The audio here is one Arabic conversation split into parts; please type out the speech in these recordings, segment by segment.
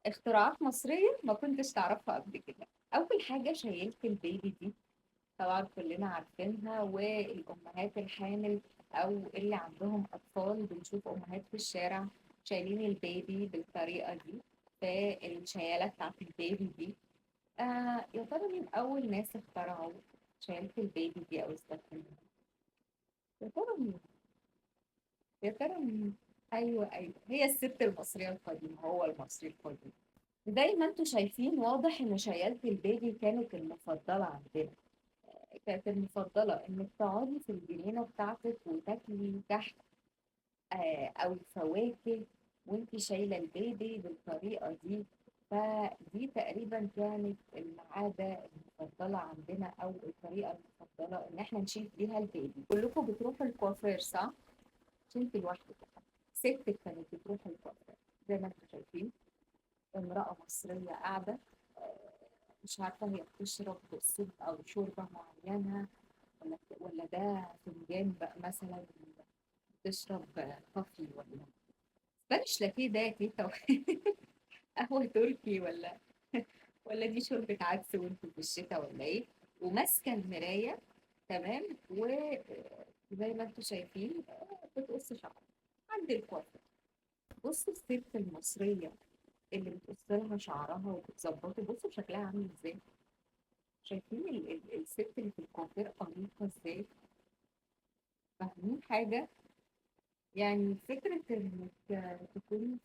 اختراعات مصرية ما كنتش تعرفها قبل كده. أول حاجة شيلت البيبي دي، طبعا كلنا عارفينها، والأمهات الحامل أو اللي عندهم أطفال بنشوف أمهات في الشارع شايلين البيبي بالطريقة دي، في الشيالة بتاعت البيبي دي. يا ترى مين أول ناس اخترعوا شيالة البيبي دي أو استخدموها؟ يا ترى مين؟ يا ترى مين؟ أيوه أيوه، هي الست المصرية القديمة، هو المصري القديم. زي ما انتم شايفين واضح ان شيالة البيبي كانت المفضلة عندنا. كانت المفضلة انك تقعدي في الجنينة بتاعتك وتاكلي تحت او فواكه وانتي شايلة البيبي بالطريقة دي. فدي تقريبا كانت العادة المفضلة عندنا او الطريقة المفضلة ان احنا نشيل بيها البيبي. كلكم بتروحوا الكوافير صح؟ انتي لوحدك، ستك كانت بتروح الكوافير زي ما انتم شايفين. امرأة مصرية قاعدة، مش عارفة هي بتشرب سوب أو شوربة معينة، ولا ده فنجان بقى مثلا بتشرب كافي، ولا سبانيش لاتيه ده يا تيتا قهوة تركي، ولا دي شوربة عدس وانتوا في الشتاء ولا ايه؟ وماسكة المراية، تمام، وزي ما انتوا شايفين بتقص شعرها عند الكوافير. بصوا الست المصرية اللي بتقص لها شعرها وبتظبطه، بصوا شكلها عامل ازاي. شايفين الست اللي في الكوافير أنيقة ازاي؟ فاهمين حاجة؟ يعني فكرة إنك تكوني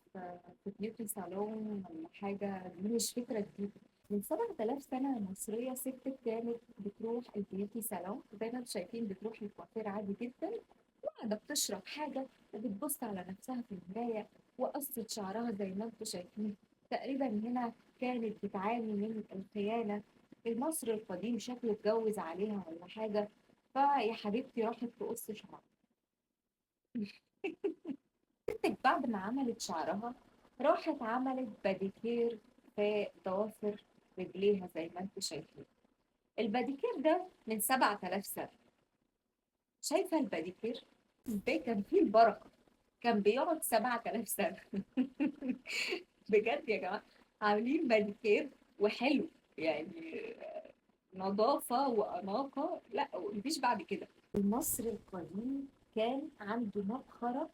في بيوتي صالون ولا حاجة، دي مش فكرة جديدة. من 7000 سنة مصرية ست كانت بتروح البيوتي صالون زي ما انتم شايفين، بتروح الكوافير عادي جدا، وقاعدة بتشرب حاجة وبتبص على نفسها في المراية وقصت شعرها زي ما انتم شايفين. تقريبا هنا كانت بتعاني من الخيانة. المصري القديم شكله اتجوز عليها ولا حاجة، فيا حبيبتي راحت تقص شعرها. بعد ما عملت شعرها راحت عملت باديكير في ضوافر رجليها زي ما انتم شايفين. الباديكير ده من 7000 سنة. شايفة الباديكير ازاي كان فيه البركة؟ كان بيقعد 7000 سنة. بجد يا جماعة، عاملين باديكير وحلو يعني، نظافة وأناقة، لا مفيش بعد كده. المصري القديم كان عنده مبخرة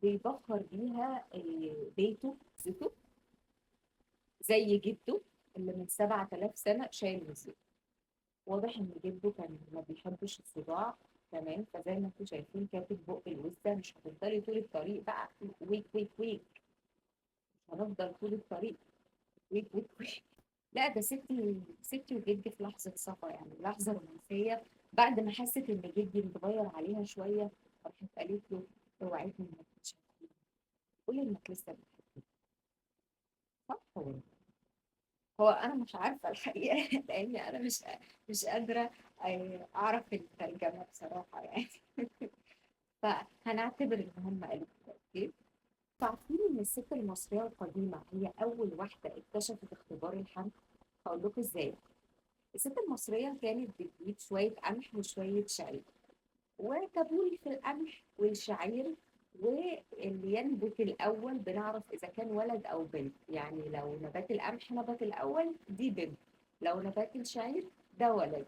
بيبخر بيها بيته زيته، زي جده اللي من 7000 سنة شايل الزيت. واضح إن جده كان ما بيحبش الصداع، تمام. فزي ما انتم شايفين كاتب بق الوزة، مش هتفضلي طول الطريق بقى ويك ويك ويك، مش هنفضل طول الطريق ويك ويك ويك. لا ده ستي وجدي في لحظة صفا، يعني لحظة رومانسية. بعد ما حست إن جدي متغير عليها شوية، راحت قالت له اوعدني إنك مش هتحبني، قولي إنك لسه بتحبني. صح ولا لا؟ هو انا مش عارفه الحقيقه لاني انا مش قادره اعرف الترجمه بصراحه يعني. فهنعتبر ان هم قالوا كده، اوكي. تعرفين ان الست المصريه القديمه هي اول واحده اكتشفت اختبار الحمل؟ هقول لكم ازاي. الست المصريه كانت بتجيب شويه قمح وشويه شعير، وتبول في القمح والشعير، واللي ينبت الأول بنعرف إذا كان ولد أو بنت. يعني لو نبات القمح نبت الأول دي بنت، لو نبات الشعير ده ولد.